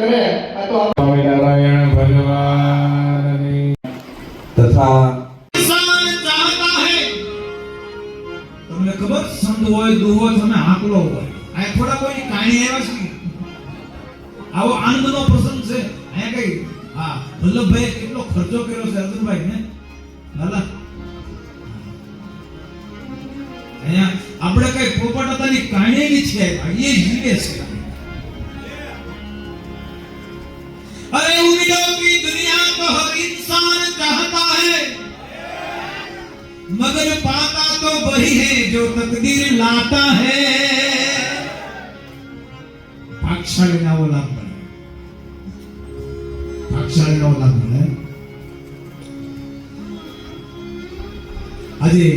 કરે આ તો સ્વામિનારાયણ ભગવાનની તથા તમને ખબર સંત હોય દુહો તમે હાકલો હોય આ થોડા કોઈ કાણી આવ્યા છે આવો આનંદનો પ્રસંગ છે અહીંયા કઈ હા વલ્લભભાઈ કેટલો ખર્ચો કર્યો છે અર્જુનભાઈ ને લાલા અહીંયા આપણે કઈ પોપટતાની કાણી છે એ જીવે છે अरे उम्मीदों की दुनिया को हर इंसान चाहता है मगर पाता तो वही है जो तकदीर लाता है भाग्यशाली ना वो लाभ मिले भाग्यशाली ना वो लाभ मिले આજે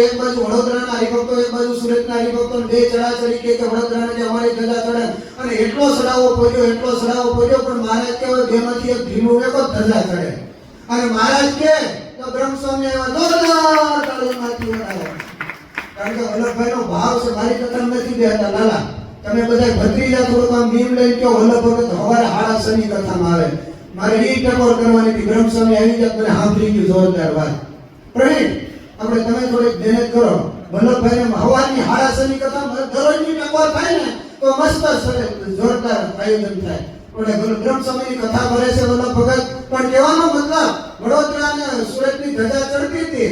એક બાજુ વડોદરાના હરિભક્તો એક બાજુ સુરતના હરિભક્તો બે ચડાચડી કે વડોદરાને જે અમારી ધજા ચડે અને એટલો ચડાવો પડ્યો પણ મહારાજ કે બેમાંથી એક ભીમો એક ધજા ચડે અને મહારાજ કે તો બ્રહ્મસ્વામી આવ્યા જોરદાર તાળીમાંથી વડાવો કારણ કે વલ્લભભાઈનો ભાવ છે મારી કથા નથી બેઠા લાલા તમે બધા ભત્રીજા થોડુંક આમ ભીમ લઈને કહો વલ્લભ ભગત હવારે 8:30 ની કથામાં આવે મારે ઈ ટકોર કરવાની હતી બ્રહ્મસ્વામી આવી જાય મને સાંભળી ગયું જોરદાર વાત પ્રવીણ આપણે તમે થોડીક મહેનત કરો વલ્લભભાઈને હવાની 8:30 ની કથા દરરોજની ટકોર થાય ને તો મસ્ત જોરદાર આયોજન થાય એટલે બ્રહ્મસ્વામીની કથા ભરે છે વલ્લભ ભગત પણ કહેવાનો મતલબ વડોદરા અને સુરતની ધજા ચડતી હતી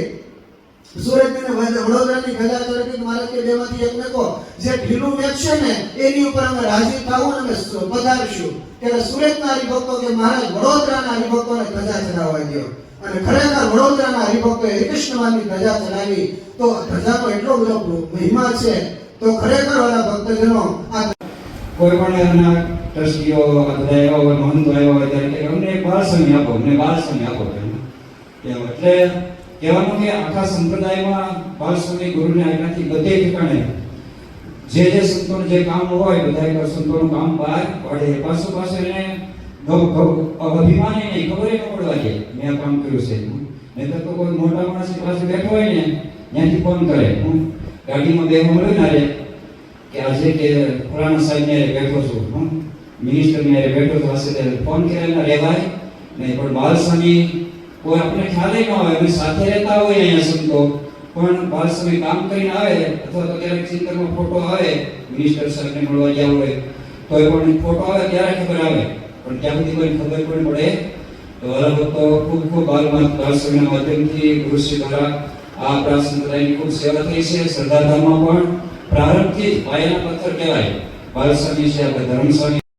સુરતની ને વડોદરાની ધજા ચડતી મારે કે બેમાંથી એકને કહો જે ઢીલું વેચશે ને એની ઉપર અમે રાજી થાવું અને પધારશું ત્યારે સુરતના હરિભક્તો કે મહારાજ વડોદરાના હરિભક્તોને ધજા ચડાવવા દો અને ખરેખર વડોદરાના હરિભક્તોએ હરિકૃષ્ણમાની ધજા ચડાવી તો ધજાનો એટલો બધો મહિમા છે તો ખરેખર વાળા ભક્તજનો આ કોઈ પણ એના ટ્રસ્ટીઓ બધા એવા હોય મહંતો આવ્યા હોય ત્યારે કે અમને એક બાળ સમય આપો એટલે કહેવાનું કે આખા સંપ્રદાયમાં બાળ સમય ગુરુને આજ્ઞાથી બધે ઠેકાણે જે સંતોનું જે કામ હોય બધા સંતોનું કામ બહાર પડે પાછું એને અભિમાની નહીં ખબર ન પડવા દે મેં આ કામ કર્યું છે નહીં તો કોઈ મોટા માણસ પાસે બેઠો હોય ને ત્યાંથી ફોન કરે હું ગાડીમાં બેહવા મળ્યું ને અરે કે આજે કે ફલાણા સાહેબ ને બેઠો છું હું મિનિસ્ટર ને બેઠો છું હશે ફોન કરેલા રહેવાય નહીં પણ બાલસ્વામી કોઈ આપણે ખ્યાલ ન હોય અમે સાથે રહેતા હોય અહીંયા સંતો પણ બાલસ્વામી કામ કરીને આવે અથવા તો ક્યારેક ચિંતનમાં ફોટો આવે મિનિસ્ટર સાહેબને મળવા ગયા હોય તો એ પણ ફોટો આવે ત્યારે ખબર આવે પણ ત્યાં સુધી કોઈ ખબર પણ પડે તો વલ્લભભક્તો ખૂબ બાલસ્વામીના માધ્યમથી ગુરુશ્રી દ્વારા આ આપણા સંપ્રદાયની ખૂબ સેવા થઈ છે શ્રદ્ધાધામમાં પણ પ્રારંભથી જ પાયાના પથ્થર કહેવાય બાલસ્વામી છે આપણે ધર્મસ્વામી